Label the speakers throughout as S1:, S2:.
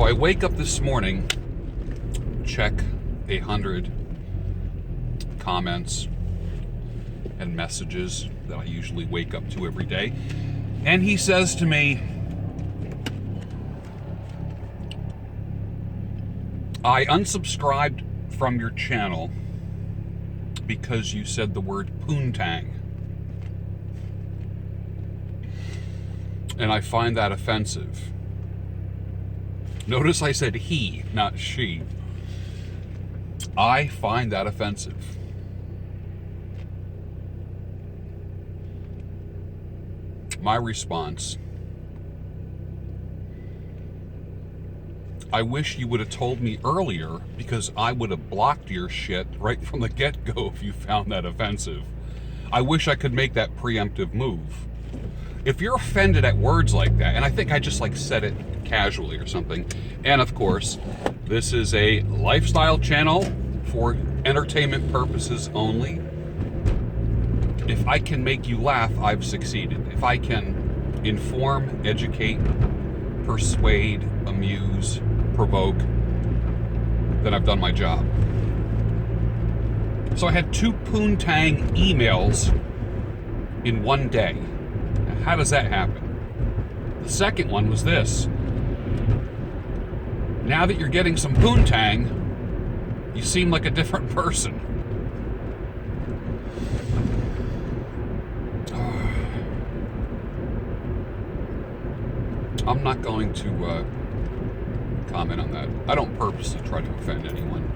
S1: So I wake up this morning, check 100 comments and messages that I usually wake up to every day. And he says to me, I unsubscribed from your channel because you said the word poontang. And I find that offensive. Notice I said he, not she. I find that offensive. My response: I wish you would have told me earlier, because I would have blocked your shit right from the get-go if you found that offensive. I wish I could make that preemptive move. If you're offended at words like that, and I think I just like said it casually or something, and of course, this is a lifestyle channel for entertainment purposes only. If I can make you laugh, I've succeeded. If I can inform, educate, persuade, amuse, provoke, then I've done my job. So I had 2 poontang emails in one day. Now, how does that happen? The second one was this: now that you're getting some poontang, you seem like a different person. I'm not going to comment on that. I don't purposely try to offend anyone.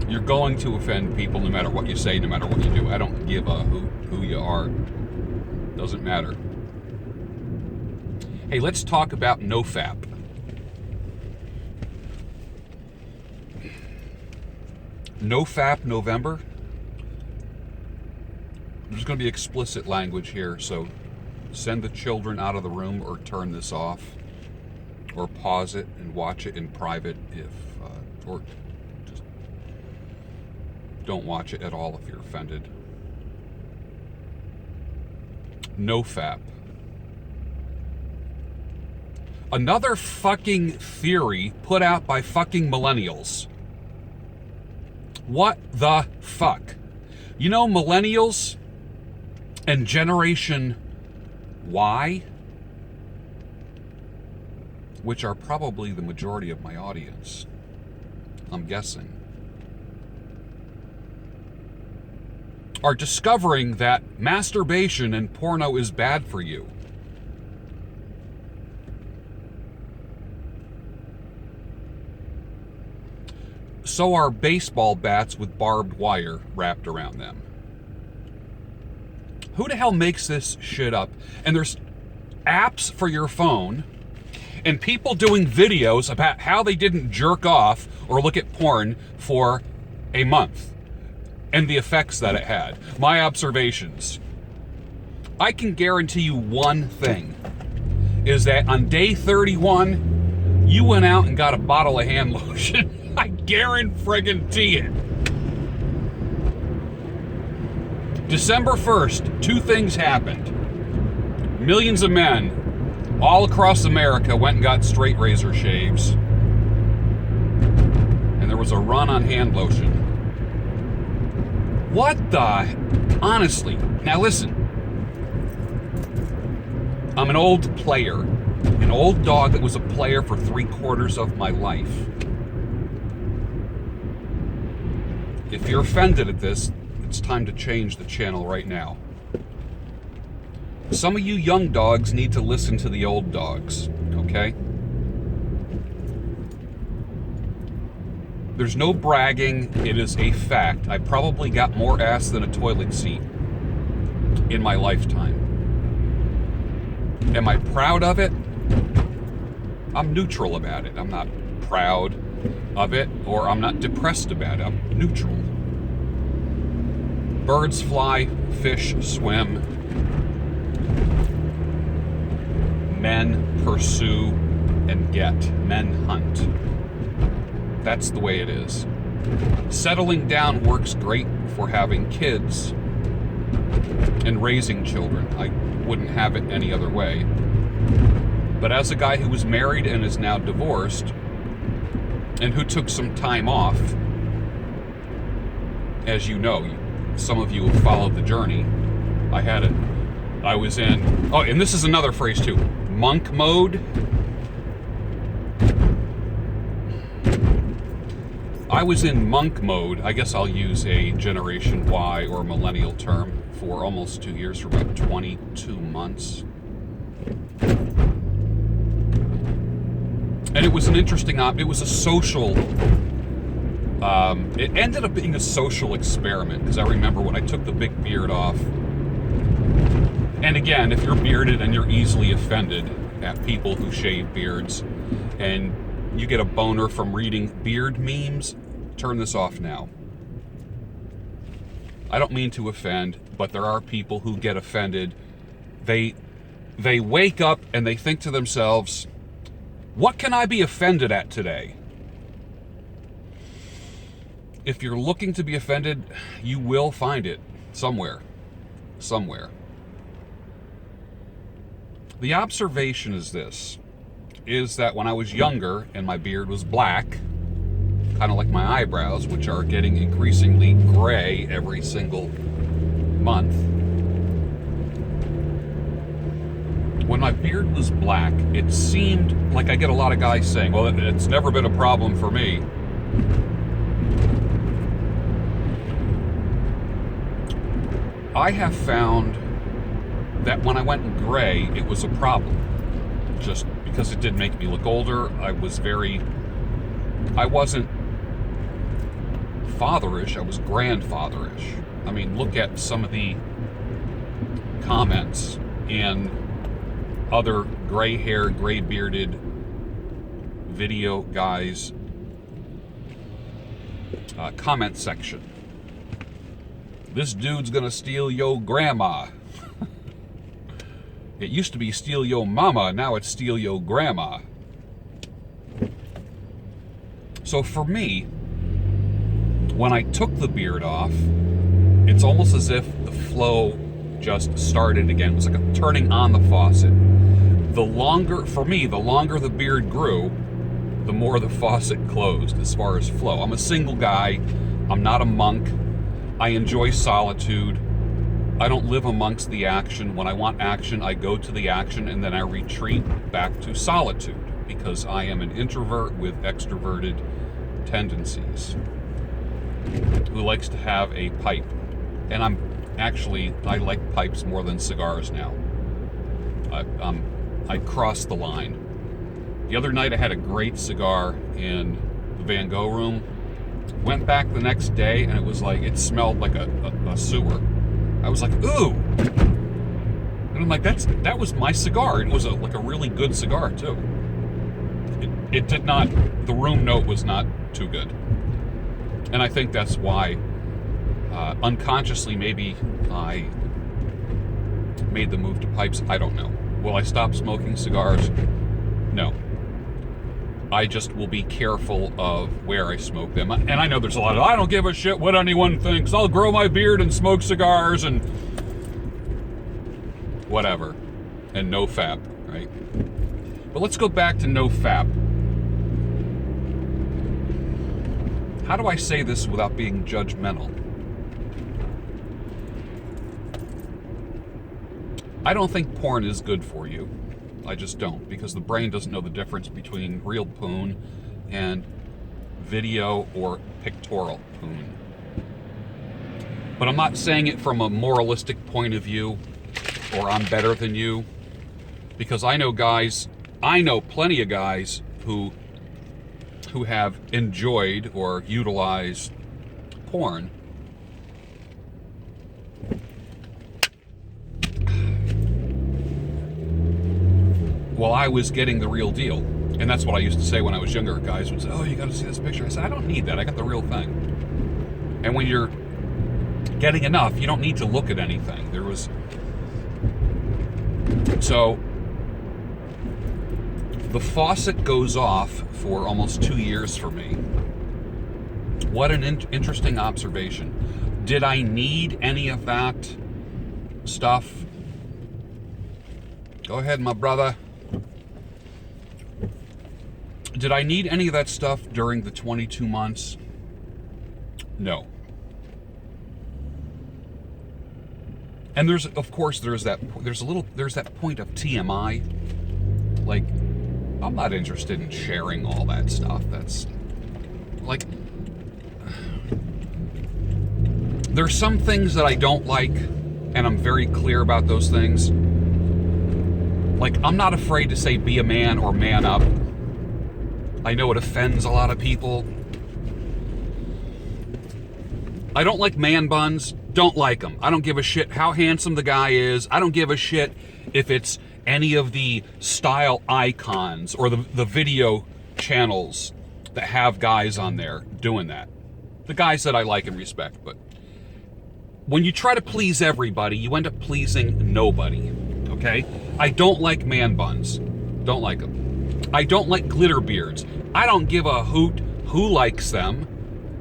S1: You're going to offend people no matter what you say, no matter what you do. I don't give a who you are. Doesn't matter. Hey, let's talk about NOFAP. NOFAP November. There's going to be explicit language here, so send the children out of the room or turn this off. Or pause it and watch it in private or just don't watch it at all if you're offended. NOFAP. Another fucking theory put out by fucking millennials. What the fuck? You know, millennials and Generation Y, which are probably the majority of my audience, I'm guessing, are discovering that masturbation and porno is bad for you. So are baseball bats with barbed wire wrapped around them. Who the hell makes this shit up? And there's apps for your phone and people doing videos about how they didn't jerk off or look at porn for a month and the effects that it had. My observations. I can guarantee you one thing, is that on day 31, you went out and got a bottle of hand lotion. I guarantee it. December 1st, 2 things happened. Millions of men all across America went and got straight razor shaves. And there was a run on hand lotion. What the? Honestly. Now listen. I'm an old player. An old dog that was a player for 3/4 of my life. If you're offended at this, it's time to change the channel right now. Some of you young dogs need to listen to the old dogs, okay? There's no bragging, it is a fact. I probably got more ass than a toilet seat in my lifetime. Am I proud of it? I'm neutral about it. I'm not proud of it, or I'm not depressed about it. I'm neutral. Birds fly, fish swim. Men pursue and get. Men hunt. That's the way it is. Settling down works great for having kids and raising children. I wouldn't have it any other way. But as a guy who was married and is now divorced, and who took some time off. As you know, some of you have followed the journey. I was in, oh, and this is another phrase too, monk mode. I was in monk mode, I guess I'll use a Generation Y or millennial term, for almost 2 years, for about 22 months. And it was an interesting, it was a social, it ended up being a social experiment, because I remember when I took the big beard off, and again, if you're bearded and you're easily offended at people who shave beards, and you get a boner from reading beard memes, turn this off now. I don't mean to offend, but there are people who get offended. They wake up and they think to themselves, what can I be offended at today? If you're looking to be offended, you will find it somewhere. Somewhere. The observation is this, is that when I was younger and my beard was black, kind of like my eyebrows, which are getting increasingly gray every single month. When my beard was black, it seemed like I get a lot of guys saying, well, it's never been a problem for me. I have found that when I went gray, it was a problem. Just because it did make me look older. I wasn't fatherish, I was grandfatherish. I mean, look at some of the comments in other gray-haired, gray-bearded video guys' comment section. This dude's gonna steal yo grandma. It used to be steal yo mama, now it's steal yo grandma. So for me, when I took the beard off, it's almost as if the flow just started again. It was like a turning on the faucet. For me, the longer the beard grew, the more the faucet closed as far as flow. I'm a single guy. I'm not a monk. I enjoy solitude. I don't live amongst the action. When I want action, I go to the action and then I retreat back to solitude because I am an introvert with extroverted tendencies who likes to have a pipe. And I like pipes more than cigars now. I crossed the line. The other night I had a great cigar in the Van Gogh room. Went back the next day and it was like, it smelled like a sewer. I was like, ooh. And I'm like, that was my cigar. It was like a really good cigar too. It did not, the room note was not too good. And I think that's why, unconsciously, maybe I made the move to pipes. I don't know. Will I stop smoking cigars? No. I just will be careful of where I smoke them. And I know there's a lot of, I don't give a shit what anyone thinks. I'll grow my beard and smoke cigars and whatever. And NOFAP, right? But let's go back to NOFAP. How do I say this without being judgmental? I don't think porn is good for you. I just don't, because the brain doesn't know the difference between real poon and video or pictorial poon. But I'm not saying it from a moralistic point of view, or I'm better than you, because I know plenty of guys who have enjoyed or utilized porn while I was getting the real deal. And that's what I used to say when I was younger. Guys would say, oh, you gotta see this picture. I said, I don't need that, I got the real thing. And when you're getting enough, you don't need to look at anything. So the faucet goes off for almost 2 years for me. What an interesting observation. Did I need any of that stuff? Go ahead, my brother. Did I need any of that stuff during the 22 months? No. And there's that point of TMI. Like, I'm not interested in sharing all that stuff. That's like, there's some things that I don't like, and I'm very clear about those things. Like, I'm not afraid to say be a man or man up. I know it offends a lot of people. I don't like man buns. Don't like them. I don't give a shit how handsome the guy is. I don't give a shit if it's any of the style icons or the video channels that have guys on there doing that. The guys that I like and respect. But when you try to please everybody, you end up pleasing nobody. Okay? I don't like man buns. Don't like them. I don't like glitter beards. I don't give a hoot who likes them,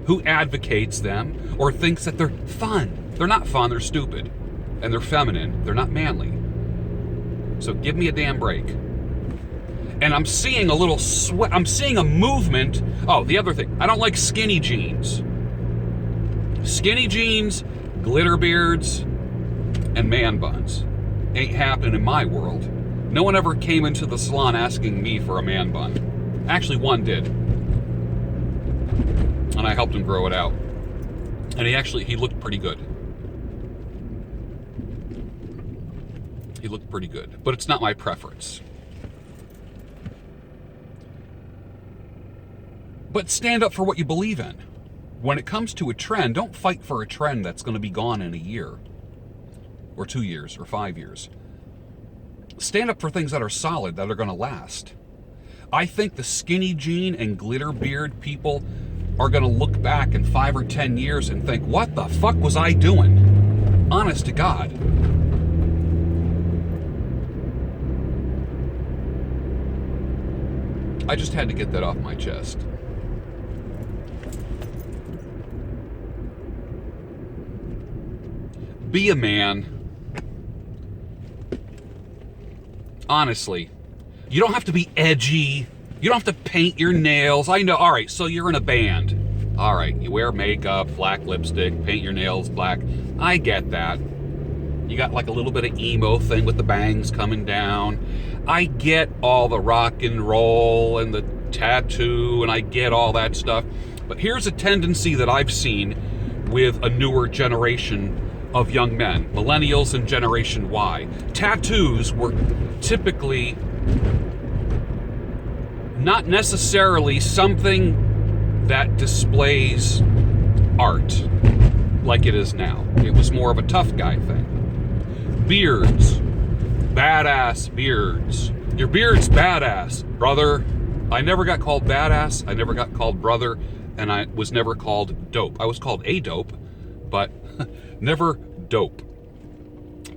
S1: who advocates them, or thinks that they're fun. They're not fun, they're stupid. And they're feminine, they're not manly. So give me a damn break. And I'm seeing a little sweat, I'm seeing a movement. Oh, the other thing, I don't like skinny jeans. Skinny jeans, glitter beards, and man buns. Ain't happening in my world. No one ever came into the salon asking me for a man bun. Actually, one did. And I helped him grow it out. And he looked pretty good. He looked pretty good. But it's not my preference. But stand up for what you believe in. When it comes to a trend, don't fight for a trend that's going to be gone in a year. Or 2 years, or 5 years. Stand up for things that are solid, that are going to last. I think the skinny jean and glitter beard people are going to look back in 5 or 10 years and think, what the fuck was I doing? Honest to God. I just had to get that off my chest. Be a man. Honestly. You don't have to be edgy. You don't have to paint your nails. I know. All right, so you're in a band. All right, you wear makeup, black lipstick, paint your nails black. I get that. You got like a little bit of emo thing with the bangs coming down. I get all the rock and roll and the tattoo, and I get all that stuff. But here's a tendency that I've seen with a newer generation of young men, millennials and Generation Y. Tattoos were typically not necessarily something that displays art like it is now. It was more of a tough guy thing. Beards. Badass beards. Your beard's badass, brother. I never got called badass. I never got called brother. And I was never called dope. I was called a dope, but never dope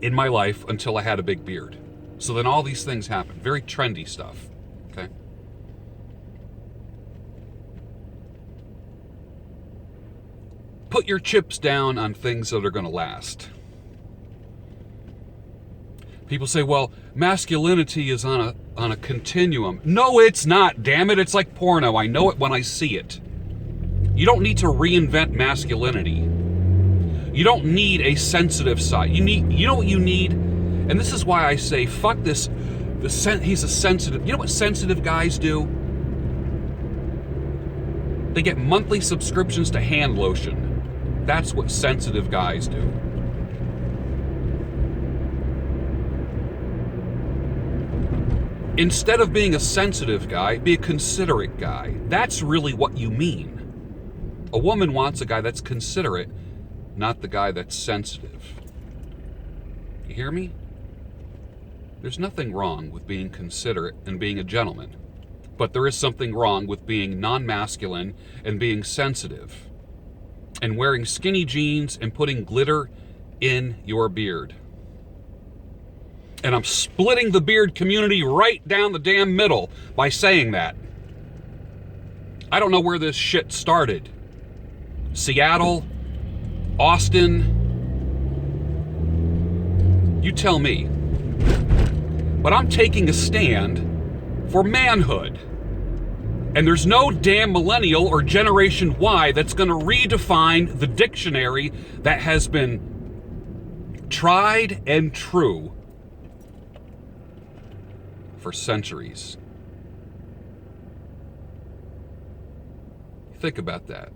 S1: in my life until I had a big beard. So then all these things happened. Very trendy stuff. Okay? Put your chips down on things that are going to last. People say, well, masculinity is on a continuum. No, it's not, damn it. It's like porno. I know it when I see it. You don't need to reinvent masculinity. You don't need a sensitive side. You know what you need? And this is why I say, fuck this. He's a sensitive. You know what sensitive guys do? They get monthly subscriptions to hand lotion. That's what sensitive guys do. Instead of being a sensitive guy, be a considerate guy. That's really what you mean. A woman wants a guy that's considerate, not the guy that's sensitive. You hear me? There's nothing wrong with being considerate and being a gentleman. But there is something wrong with being non-masculine and being sensitive. And wearing skinny jeans and putting glitter in your beard. And I'm splitting the beard community right down the damn middle by saying that. I don't know where this shit started. Seattle, Austin, you tell me. But I'm taking a stand for manhood. And there's no damn millennial or Generation Y that's going to redefine the dictionary that has been tried and true for centuries. Think about that.